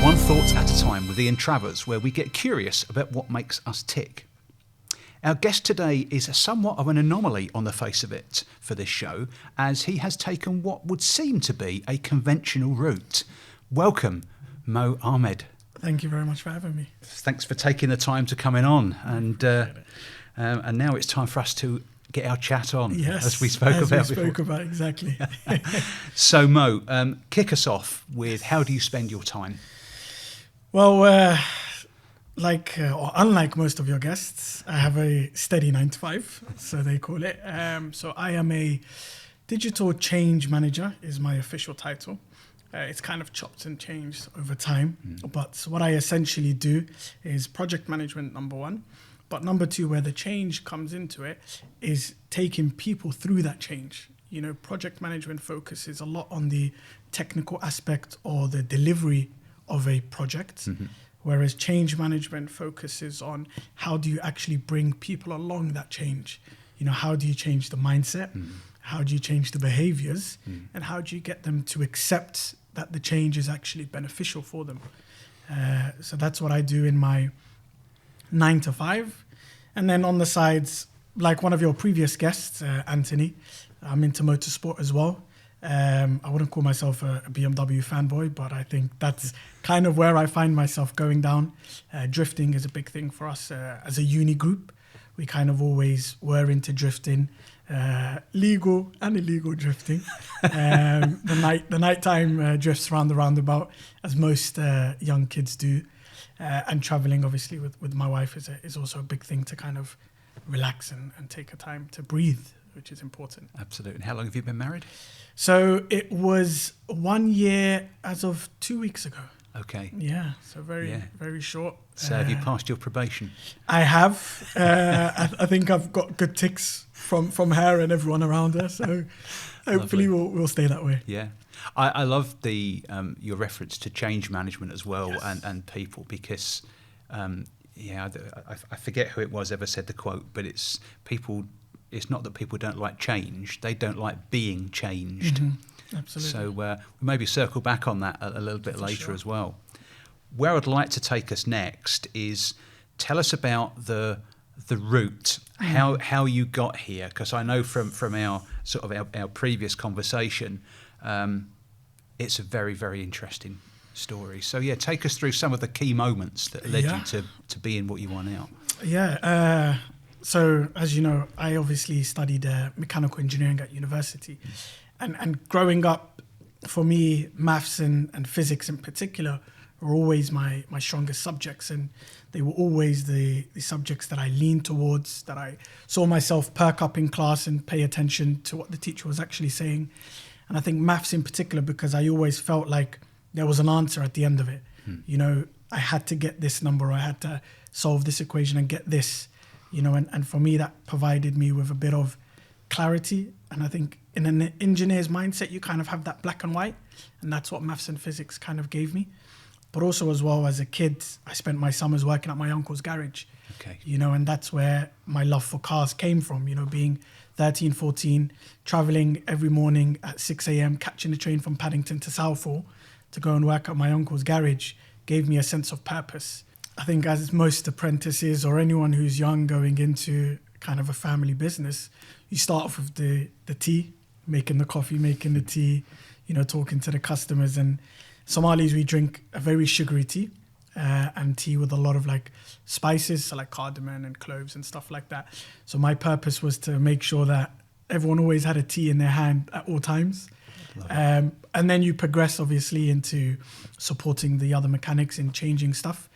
One Thought at a Time with Ian Travers, where we get curious about what makes us tick. Our guest today is somewhat of an anomaly on the face of it for this show, as he has taken what would seem to be a conventional route. Welcome, Mo Ahmed. Thank you very much for having me. Thanks for taking the time to come in on, and now it's time for us to get our chat on, yes, as we spoke about before. Exactly. So Mo, kick us off with, how do you spend your time? Well, unlike most of your guests, I have a steady 9 to 5, so they call it. So I am a digital change manager is my official title. It's kind of chopped and changed over time. But what I essentially do is project management, number one. But number two, where the change comes into it, is taking people through that change. You know, project management focuses a lot on the technical aspect or the delivery of a project, whereas change management focuses on how do you actually bring people along that change. You know, how do you change the mindset? How do you change the behaviors? And how do you get them to accept that the change is actually beneficial for them? So that's what I do in my 9 to 5. And then on the sides, like one of your previous guests, Anthony, I'm into motorsport as well. I wouldn't call myself a BMW fanboy, but I think that's kind of where I find myself going down. Drifting is a big thing for us as a uni group. We kind of always were into drifting, legal and illegal drifting. The nighttime drifts around the roundabout, as most young kids do. And traveling, obviously, with my wife is also a big thing to kind of relax and take a time to breathe, which is important. Absolutely. And how long have you been married? So it was 1 year as of 2 weeks ago. Okay. Yeah, so very short. So have you passed your probation? I have. I think I've got good ticks from her and everyone around her. So hopefully we'll stay that way. Yeah. I love the your reference to change management as well, Yes. and people, because I forget who it was ever said the quote, but it's people. It's not that people don't like change; they don't like being changed. Absolutely. So we'll maybe circle back on that a little bit later sure. as well. Where I'd like to take us next is, tell us about the route, how you got here, because I know from our sort of our previous conversation, it's a very, very interesting story. So yeah, take us through some of the key moments that led you to be in what you are now. Yeah. So as you know, I obviously studied mechanical engineering at university, and growing up, for me, maths and physics in particular were always my strongest subjects, and they were always the subjects that I leaned towards, that I saw myself perk up in class and pay attention to what the teacher was actually saying. And I think maths in particular, because I always felt like there was an answer at the end of it. You know, I had to get this number, or I had to solve this equation and get this, you know, and for me, that provided me with a bit of clarity. And I think in an engineer's mindset, you kind of have that black and white, and that's what maths and physics kind of gave me. But also as well, as a kid, I spent my summers working at my uncle's garage. Okay. You know, and that's where my love for cars came from, you know, being 13, 14, traveling every morning at 6 a.m., catching the train from Paddington to Southall to go and work at my uncle's garage, gave me a sense of purpose. I think as most apprentices or anyone who's young going into kind of a family business, you start off with the tea, making the coffee, making the tea, you know, talking to the customers. And Somalis, we drink a very sugary tea, and tea with a lot of like spices, so like cardamom and cloves and stuff like that. So my purpose was to make sure that everyone always had a tea in their hand at all times. And then you progress obviously into supporting the other mechanics in changing stuff.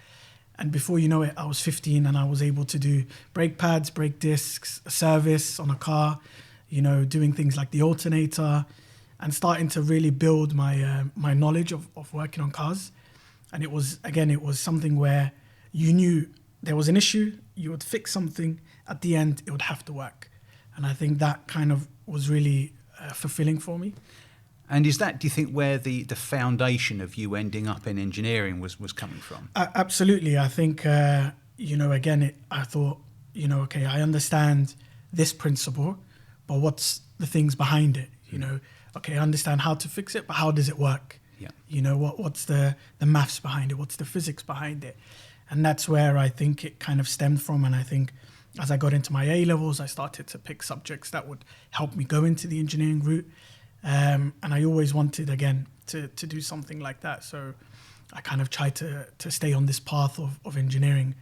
And before you know it, I was 15 and I was able to do brake pads, brake discs, service on a car, you know, doing things like the alternator, and starting to really build my my knowledge of working on cars. And it was something where you knew there was an issue, you would fix something, at the end it would have to work. And I think that kind of was really fulfilling for me. And is that, do you think, where the foundation of you ending up in engineering was coming from? Absolutely. I think, you know, again, I thought, you know, okay, I understand this principle, but what's the things behind it? You know, okay, I understand how to fix it, but how does it work? Yeah. You know, what's the maths behind it? What's the physics behind it? And that's where I think it kind of stemmed from. And I think as I got into my A-levels, I started to pick subjects that would help me go into the engineering route. And I always wanted, again, to do something like that. So I kind of tried to stay on this path of engineering.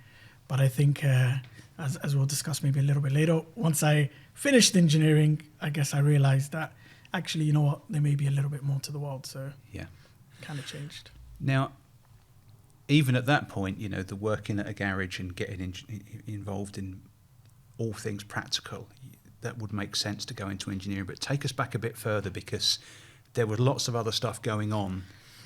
But I think, as we'll discuss maybe a little bit later, once I finished engineering, I guess I realized that actually, you know what, there may be a little bit more to the world. So yeah, kind of changed. Now, even at that point, you know, the working at a garage and getting involved in all things practical, that would make sense to go into engineering. But take us back a bit further, because there was lots of other stuff going on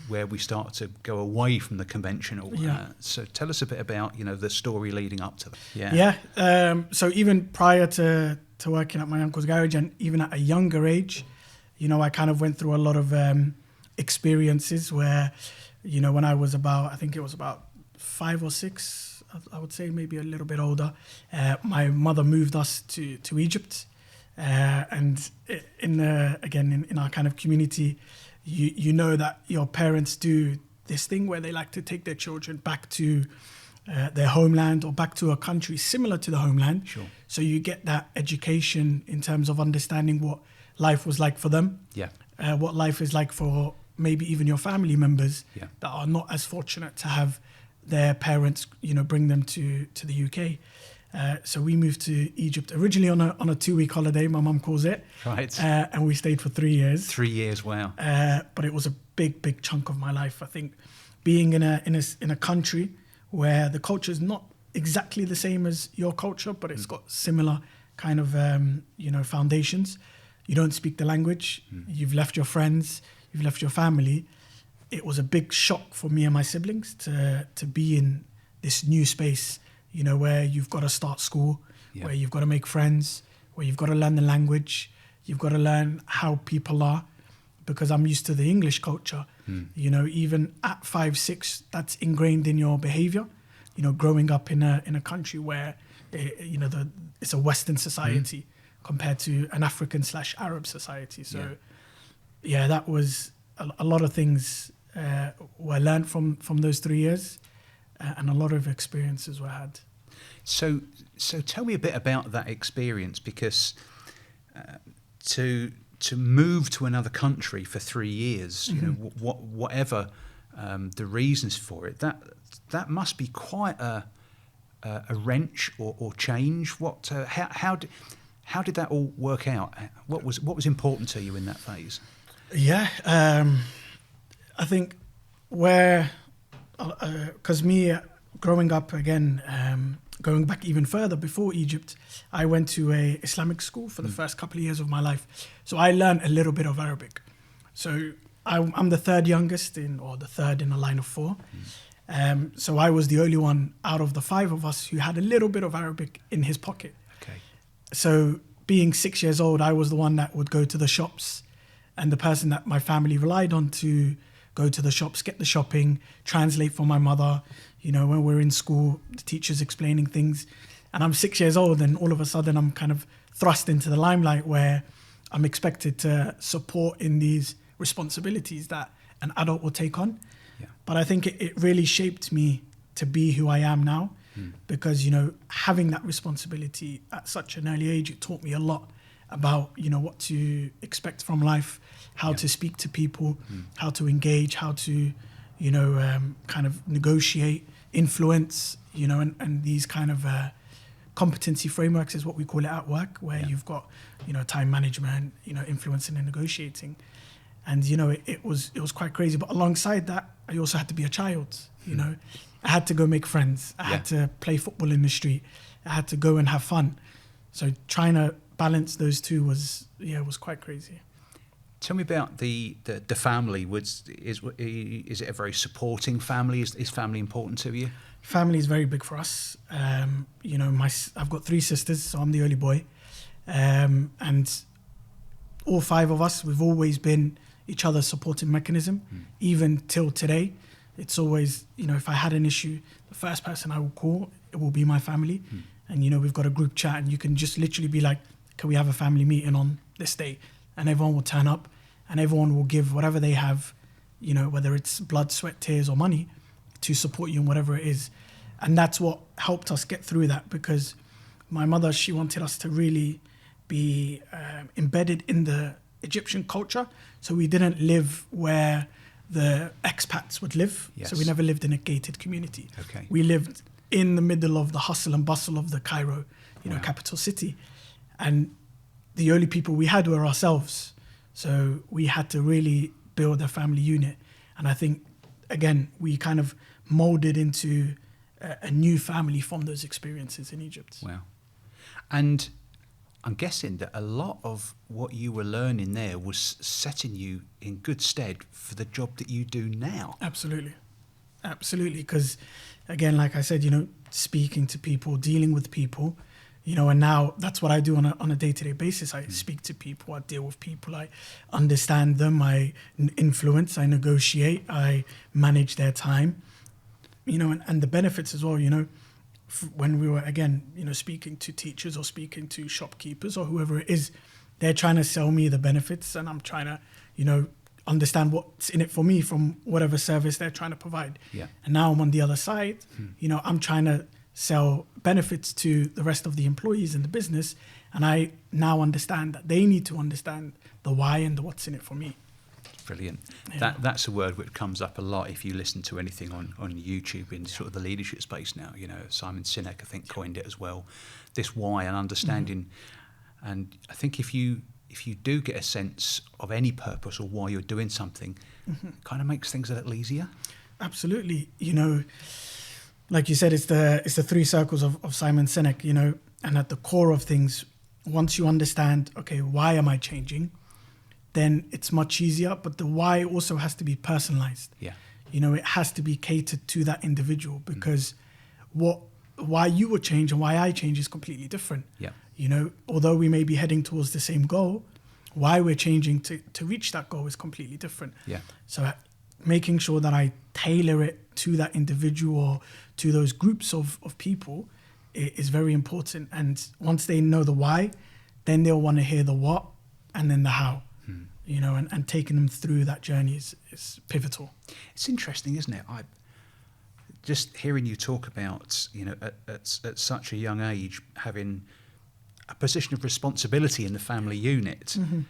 where we started to go away from the conventional. Yeah. So tell us a bit about, you know, the story leading up to that. Yeah. So even prior to working at my uncle's garage, and even at a younger age, you know, I kind of went through a lot of experiences where, you know, when I was I think it was about 5 or 6, I would say maybe a little bit older, my mother moved us to Egypt. And in our kind of community, you know that your parents do this thing where they like to take their children back to their homeland or back to a country similar to the homeland. Sure. So you get that education in terms of understanding what life was like for them. Yeah. What life is like for maybe even your family members Yeah. that are not as fortunate to have their parents, you know, bring them to the UK. So we moved to Egypt originally on a 2-week holiday, my mum calls it. Right. And we stayed for 3 years. 3 years, wow. But it was a big chunk of my life. I think being in a country where the culture is not exactly the same as your culture, but it's got similar kind of foundations. You don't speak the language. You've left your friends. You've left your family. It was a big shock for me and my siblings to be in this new space, you know, where you've got to start school, Yeah. where you've got to make friends, where you've got to learn the language, you've got to learn how people are, because I'm used to the English culture. You know, even at 5, 6, that's ingrained in your behavior. You know, growing up in a country where, it's a Western society compared to an African/Arab society. So, yeah, that was a lot of things were learned from those 3 years. And a lot of experiences were had. So tell me a bit about that experience, because to move to another country for 3 years, you know, whatever the reasons for it, that must be quite a wrench or change. How did that all work out? What was important to you in that phase? Yeah, I think because me growing up again, going back even further before Egypt, I went to a Islamic school for the first couple of years of my life. So I learned a little bit of Arabic. So I'm the third youngest the third in a line of 4. So I was the only one out of the 5 of us who had a little bit of Arabic in his pocket. Okay. So being 6 years old, I was the one that would go to the shops, and the person that my family relied on to go to the shops, get the shopping, translate for my mother. You know, when we're in school, the teacher's explaining things, and I'm 6 years old, and all of a sudden I'm kind of thrust into the limelight where I'm expected to support in these responsibilities that an adult will take on. Yeah. But I think it really shaped me to be who I am now, because, you know, having that responsibility at such an early age, it taught me a lot about, you know, what to expect from life, how to speak to people, how to engage, how to, you know, kind of negotiate, influence, you know, and these kind of competency frameworks is what we call it at work, where you've got, you know, time management, you know, influencing and negotiating. And, you know, it was quite crazy. But alongside that, I also had to be a child, you know. I had to go make friends. I had to play football in the street. I had to go and have fun. So trying to balance those two was quite crazy. Tell me about the family. Is it a very supporting family? Is family important to you? Family is very big for us. You know, I've got 3 sisters, so I'm the only boy. And all 5 of us, we've always been each other's supporting mechanism, even till today. It's always, you know, if I had an issue, the first person I will call, it will be my family. And, you know, we've got a group chat, and you can just literally be like, can we have a family meeting on this day? And everyone will turn up, and everyone will give whatever they have whether it's blood, sweat, tears, or money, to support you in whatever it is. And that's what helped us get through that, because my mother, she wanted us to really be embedded in the Egyptian culture. So we didn't live where the expats would live. Yes. So we never lived in a gated community. Okay. We lived in the middle of the hustle and bustle of the Cairo, Wow. capital city. And the only people we had were ourselves. So we had to really build a family unit. And I think, again, we kind of molded into a new family from those experiences in Egypt. Wow. And I'm guessing that a lot of what you were learning there was setting you in good stead for the job that you do now. Absolutely. Because, again, like I said, speaking to people, dealing with people, and now that's what I do on a day-to-day basis. I speak to people, I deal with people, I understand them, I influence, I negotiate, I manage their time, and the benefits as well, when we were, again, speaking to teachers or speaking to shopkeepers or whoever it is, they're trying to sell me the benefits, and I'm trying to, understand what's in it for me from whatever service they're trying to provide. Yeah. And now I'm on the other side, I'm trying to sell benefits to the rest of the employees in the business, and I now understand that they need to understand the why and the what's in it for me. Brilliant. Yeah. That's a word which comes up a lot if you listen to anything on YouTube in sort of the leadership space now. Simon Sinek, I think, coined it as well. This why and understanding. Mm-hmm. And I think if you do get a sense of any purpose or why you're doing something, mm-hmm. it kind of makes things a little easier. Absolutely. Like you said, it's the three circles of Simon Sinek, and at the core of things, once you understand, okay, why am I changing? Then it's much easier, but the why also has to be personalized. Yeah. It has to be catered to that individual, because why you would change and why I change is completely different. Yeah. Although we may be heading towards the same goal, why we're changing to reach that goal is completely different. Yeah. So making sure that I tailor it to that individual or to those groups of people is very important. And once they know the why, then they'll want to hear the what and then the how. And taking them through that journey is pivotal. It's interesting, isn't it? Just hearing you talk about, at such a young age, having a position of responsibility in the family unit. Mm-hmm.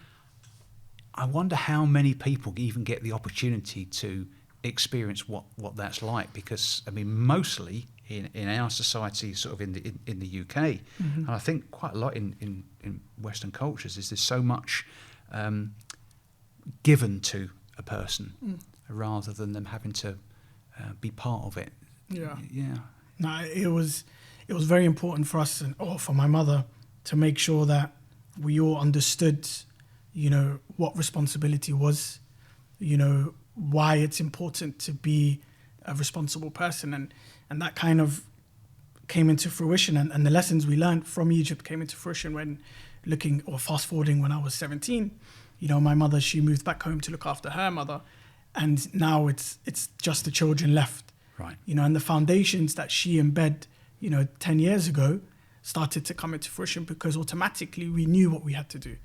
I wonder how many people even get the opportunity to experience what that's like, because, mostly in our society, sort of in the UK, mm-hmm. and I think quite a lot in Western cultures, is there's so much given to a person rather than them having to be part of it. Yeah. Yeah. No, it was very important for us or for my mother to make sure that we all understood, what responsibility was, why it's important to be a responsible person, and that kind of came into fruition, and the lessons we learned from Egypt came into fruition when fast forwarding when I was 17. My mother, she moved back home to look after her mother, and now it's just the children left. Right. And the foundations that she embed, 10 years ago started to come into fruition, because automatically we knew what we had to do.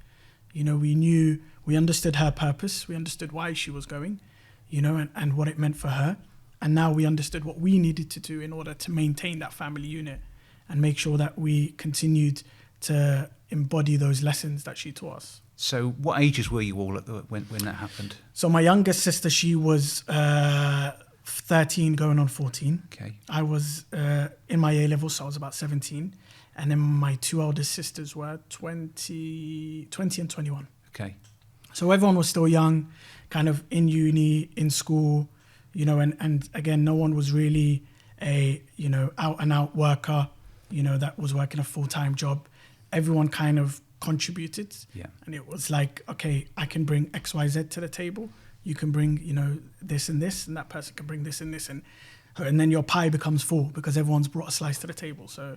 We understood her purpose, we understood why she was going, and what it meant for her. And now we understood what we needed to do in order to maintain that family unit and make sure that we continued to embody those lessons that she taught us. So what ages were you all when that happened? So my youngest sister, she was 13 going on 14. Okay. I was in my A-level, so I was about 17. And then my two eldest sisters were 20 and 21. Okay. So everyone was still young, kind of in uni, in school, and again, no one was really a, out and out worker, that was working a full-time job. Everyone kind of contributed. Yeah. And it was like, okay, I can bring X, Y, Z to the table. You can bring, this and this, and that person can bring this and this. And then your pie becomes full because everyone's brought a slice to the table. So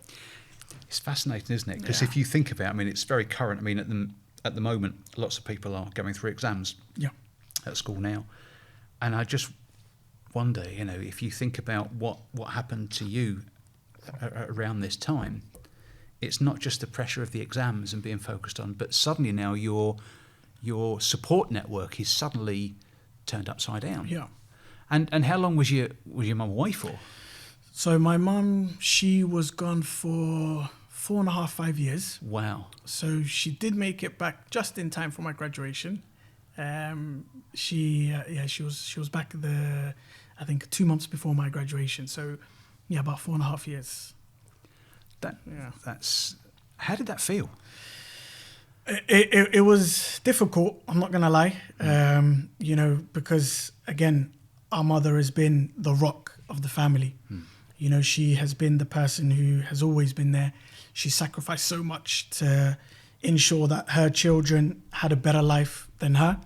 it's fascinating, isn't it? Because if you think about it, it's very current. At the moment, lots of people are going through exams at school now. And I just wonder, if you think about what happened to you around this time, it's not just the pressure of the exams and being focused on, but suddenly now your support network is suddenly turned upside down. Yeah. And how long was your mum away for? So my mum, she was gone for 4.5, 5 years. Wow. So she did make it back just in time for my graduation. She was back I think 2 months before my graduation. So yeah, about 4.5 years. That's how did that feel? It was difficult. I'm not gonna lie. Because again, our mother has been the rock of the family. She has been the person who has always been there. She sacrificed so much to ensure that her children had a better life than her.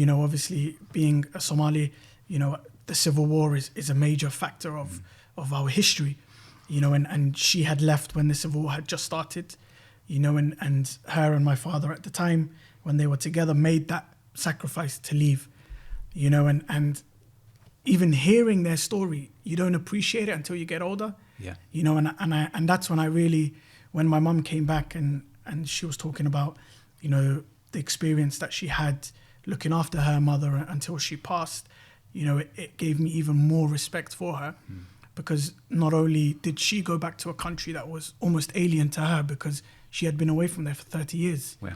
Obviously being a Somali, the civil war is a major factor of our history, and she had left when the civil war had just started, and her and my father at the time, when they were together, made that sacrifice to leave, and even hearing their story, you don't appreciate it until you get older. Yeah. And that's when I really, when my mum came back and she was talking about, the experience that she had looking after her mother until she passed, it gave me even more respect for her, because not only did she go back to a country that was almost alien to her because she had been away from there for 30 years. Wow.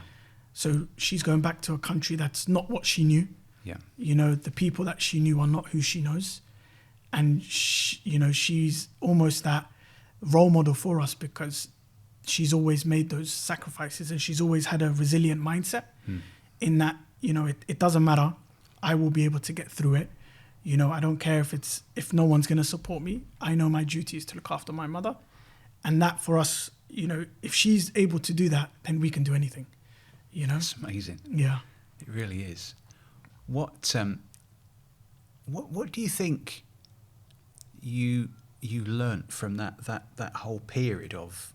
So she's going back to a country that's not what she knew. Yeah. The people that she knew are not who she knows. And, she's almost that role model for us because she's always made those sacrifices and she's always had a resilient mindset in that, it doesn't matter. I will be able to get through it. I don't care if no one's going to support me. I know my duty is to look after my mother. And that for us, if she's able to do that, then we can do anything. It's amazing. Yeah. It really is. What do you think you learnt from that whole period of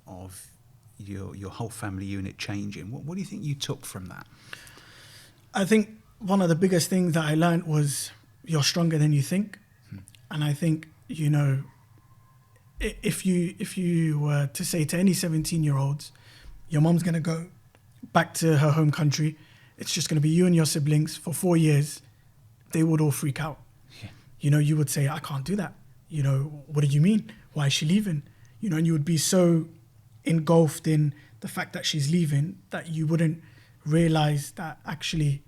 your whole family unit changing? What do you think you took from that? I think one of the biggest things that I learned was you're stronger than you think. And I think, if you were to say to any 17-year-olds, your mom's going to go back to her home country, it's just going to be you and your siblings for 4 years, they would all freak out. Yeah. You would say, I can't do that. What do you mean? Why is she leaving? And you would be so engulfed in the fact that she's leaving that you wouldn't realize that actually,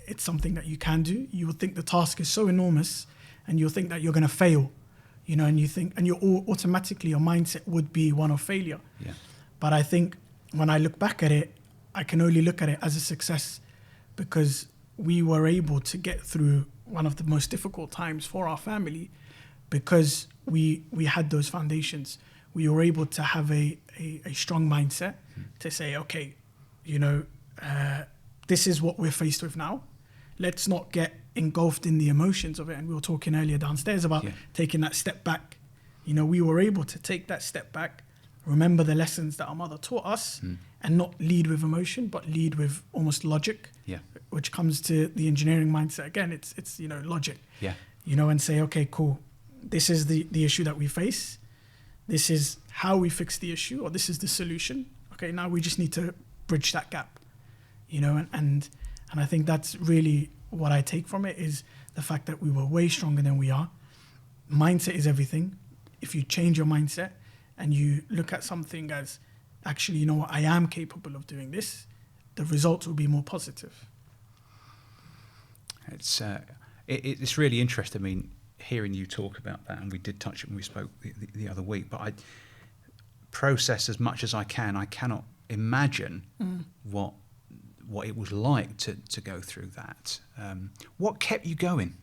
it's something that you can do. You would think the task is so enormous and you'll think that you're going to fail, and automatically your mindset would be one of failure. Yeah. But I think when I look back at it, I can only look at it as a success because we were able to get through one of the most difficult times for our family because we had those foundations. We were able to have a strong mindset to say, okay, this is what we're faced with now. Let's not get engulfed in the emotions of it. And we were talking earlier downstairs about taking that step back. We were able to take that step back, remember the lessons that our mother taught us, and not lead with emotion, but lead with almost logic, which comes to the engineering mindset. Again, it's logic, and say, okay, cool. This is the issue that we face. This is how we fix the issue, or this is the solution. Okay, now we just need to bridge that gap, and I think that's really what I take from it is the fact that we were way stronger than we are. Mindset is everything. If you change your mindset and you look at something as actually, I am capable of doing this, the results will be more positive. It's really interesting. I mean, hearing you talk about that, and we did touch it when we spoke the other week, but I process as much as I can. I cannot imagine what it was like to go through that. What kept you going?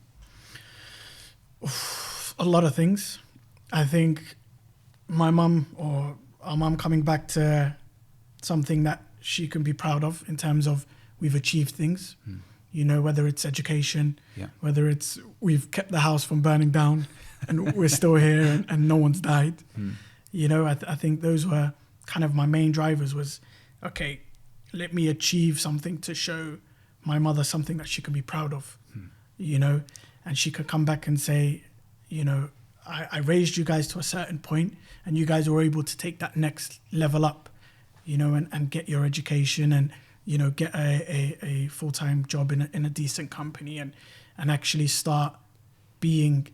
A lot of things. I think my mum or our mum coming back to something that she can be proud of in terms of we've achieved things, whether it's education, whether it's we've kept the house from burning down and we're still here and no one's died. I think those were kind of my main drivers was, okay, let me achieve something to show my mother something that she can be proud of, and she could come back and say, I raised you guys to a certain point and you guys were able to take that next level up, and get your education and, get a full-time job in a decent company and actually start being,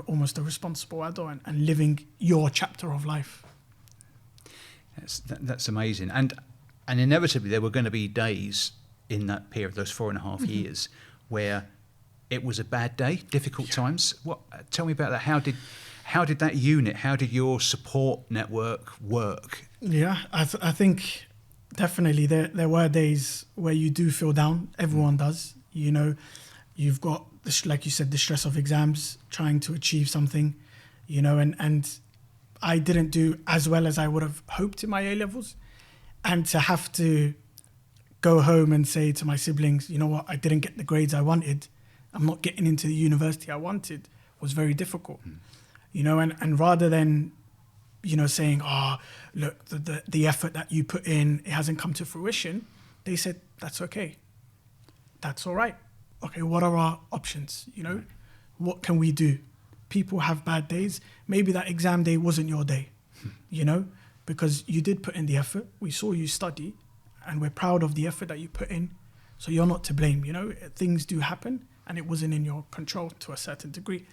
almost a responsible adult and living your chapter of life. That's amazing. And inevitably there were going to be days in that period, those 4.5 years, where it was a bad day, difficult times. Tell me about that. How did that unit, how did your support network work? Yeah, I think definitely there were days where you do feel down. Everyone does. You've got, like you said, the stress of exams, trying to achieve something, and I didn't do as well as I would have hoped in my A-levels. And to have to go home and say to my siblings, you know what, I didn't get the grades I wanted, I'm not getting into the university I wanted, was very difficult. And rather than, saying, look, the effort that you put in, it hasn't come to fruition, they said, that's okay. That's all right. Okay, what are our options? What can we do? People have bad days. Maybe that exam day wasn't your day, because you did put in the effort. We saw you study, and we're proud of the effort that you put in. So you're not to blame, Things do happen, and it wasn't in your control to a certain degree.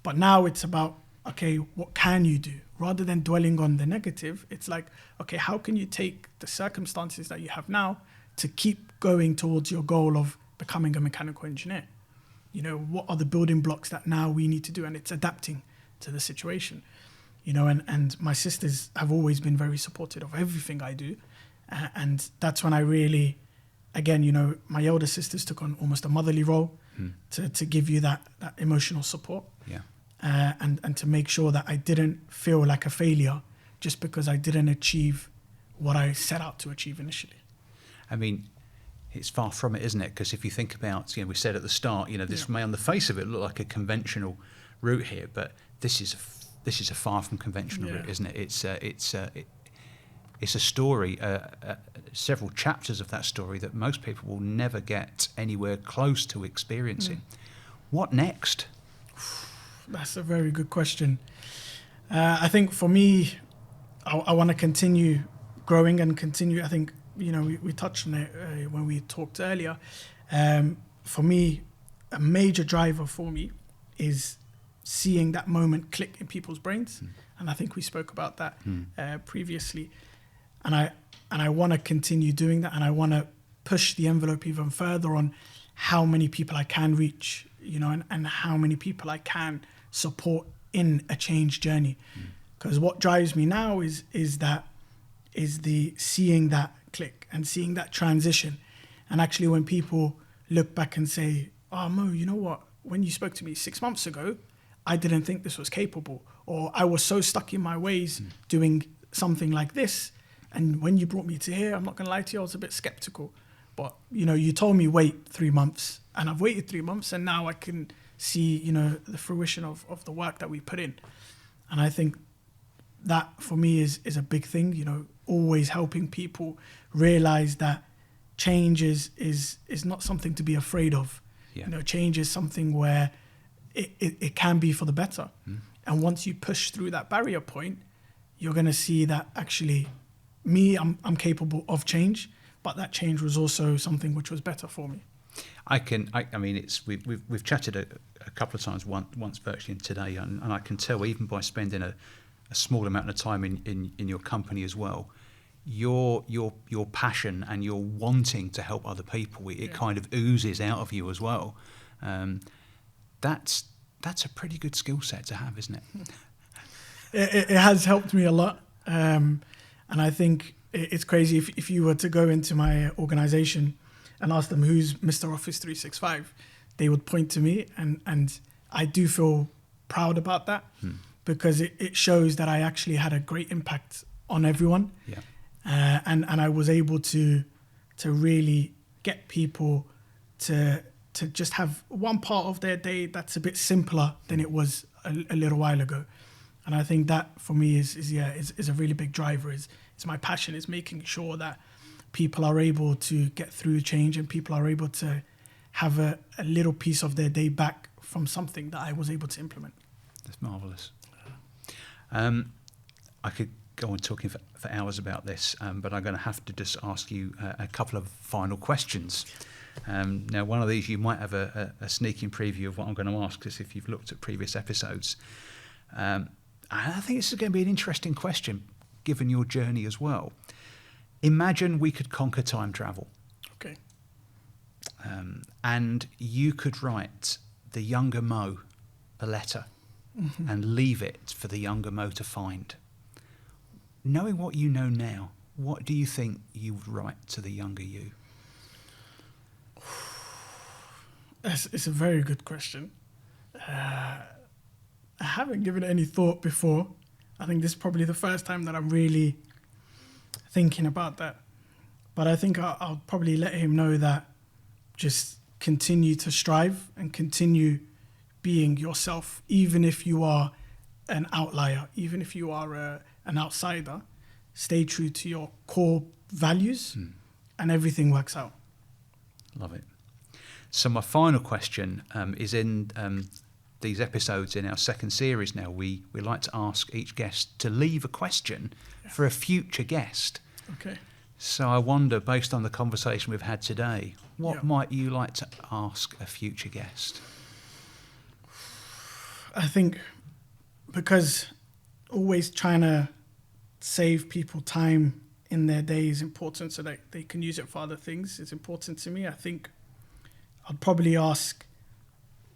But now it's about, okay, what can you do? Rather than dwelling on the negative, it's like, okay, how can you take the circumstances that you have now to keep going towards your goal of becoming a mechanical engineer? What are the building blocks that now we need to do? And it's adapting to the situation, and my sisters have always been very supportive of everything I do. And that's when I really, again, my elder sisters took on almost a motherly role to give you that emotional support. Yeah. And to make sure that I didn't feel like a failure just because I didn't achieve what I set out to achieve initially. I mean, it's far from it, isn't it? Because if you think about, we said at the start, this may on the face of it look like a conventional route here, but this is a far from conventional route, isn't it? It's a story, several chapters of that story that most people will never get anywhere close to experiencing. What next? That's a very good question. I think for me, I want to continue growing and continue. I think, we touched on it when we talked earlier. For me, a major driver for me is seeing that moment click in people's brains. And I think we spoke about that previously. And I want to continue doing that. And I want to push the envelope even further on how many people I can reach, and how many people I can support in a change journey. Because what drives me now is the seeing that click and seeing that transition. And actually when people look back and say, oh, Mo, you know what? When you spoke to me 6 months ago, I didn't think this was capable, or I was so stuck in my ways doing something like this. And when you brought me to here, I'm not going to lie to you, I was a bit skeptical. But, you told me wait 3 months, and I've waited 3 months, and now I can see, the fruition of the work that we put in. And I think that for me is a big thing, always helping people realize that change is not something to be afraid of. Yeah. Change is something where it can be for the better. And once you push through that barrier point, you're going to see that actually I'm capable of change, but that change was also something which was better for me. We've chatted a couple of times, once virtually today, and I can tell even by spending a small amount of time in your company as well, your passion and your wanting to help other people, it kind of oozes out of you as well. That's a pretty good skill set to have, isn't it? It has helped me a lot, and I think it's crazy if you were to go into my organization and ask them who's Mr. Office 365, they would point to me, and I do feel proud about that because it shows that I actually had a great impact on everyone. Yeah. And I was able to really get people to just have one part of their day that's a bit simpler than it was a little while ago. And I think that for me is a really big driver. Is my passion is making sure that people are able to get through change and people are able to have a little piece of their day back from something that I was able to implement. That's marvellous. I could go on talking for hours about this, but I'm going to have to just ask you a couple of final questions. Now, one of these you might have a sneaking preview of what I'm going to ask, because if you've looked at previous episodes. I think this is going to be an interesting question, given your journey as well. Imagine we could conquer time travel. Okay. And you could write the younger Mo a letter and leave it for the younger Mo to find. Knowing what you know now, what do you think you would write to the younger you? It's a very good question. I haven't given it any thought before. I think this is probably the first time that I'm really thinking about that. But I think I'll probably let him know that just continue to strive and continue being yourself, even if you are an outlier, even if you are an outsider. Stay true to your core values and everything works out. Love it. So my final question is in these episodes in our second series now, we like to ask each guest to leave a question for a future guest. Okay. So I wonder, based on the conversation we've had today, what might you like to ask a future guest? I think because always trying to save people time in their day is important so that they can use it for other things is important to me. I think I'd probably ask,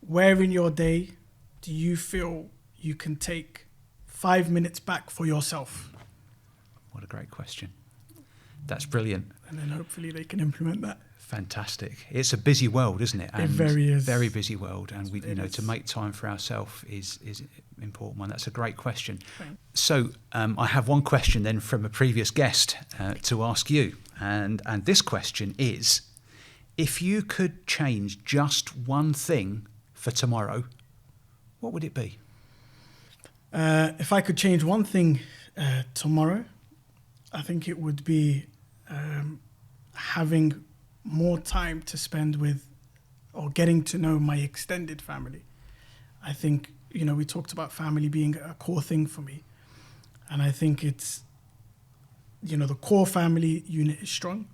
where in your day do you feel you can take 5 minutes back for yourself? What a great question. That's brilliant. And then hopefully they can implement that. Fantastic. It's a busy world, isn't it? And it very is. Very busy world. And we, to make time for ourselves is an important one. That's a great question. Thanks. So I have one question then from a previous guest to ask you. And this question is, if you could change just one thing for tomorrow, what would it be? If I could change one thing tomorrow, I think it would be having more time to spend with or getting to know my extended family. I think, we talked about family being a core thing for me. And I think it's, the core family unit is strong,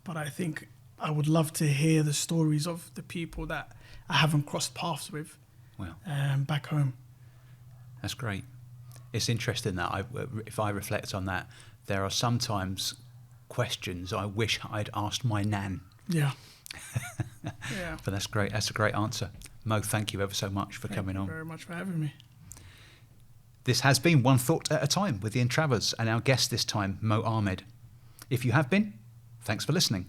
but I think I would love to hear the stories of the people that I haven't crossed paths with back home. That's great. It's interesting that if I reflect on that, there are sometimes questions I wish I'd asked my nan. Yeah. Yeah. But that's great. That's a great answer. Mo, thank you ever so much for coming on. Thank you very much for having me. This has been One Thought at a Time with Ian Travers and our guest this time, Mo Ahmed. If you have been, thanks for listening.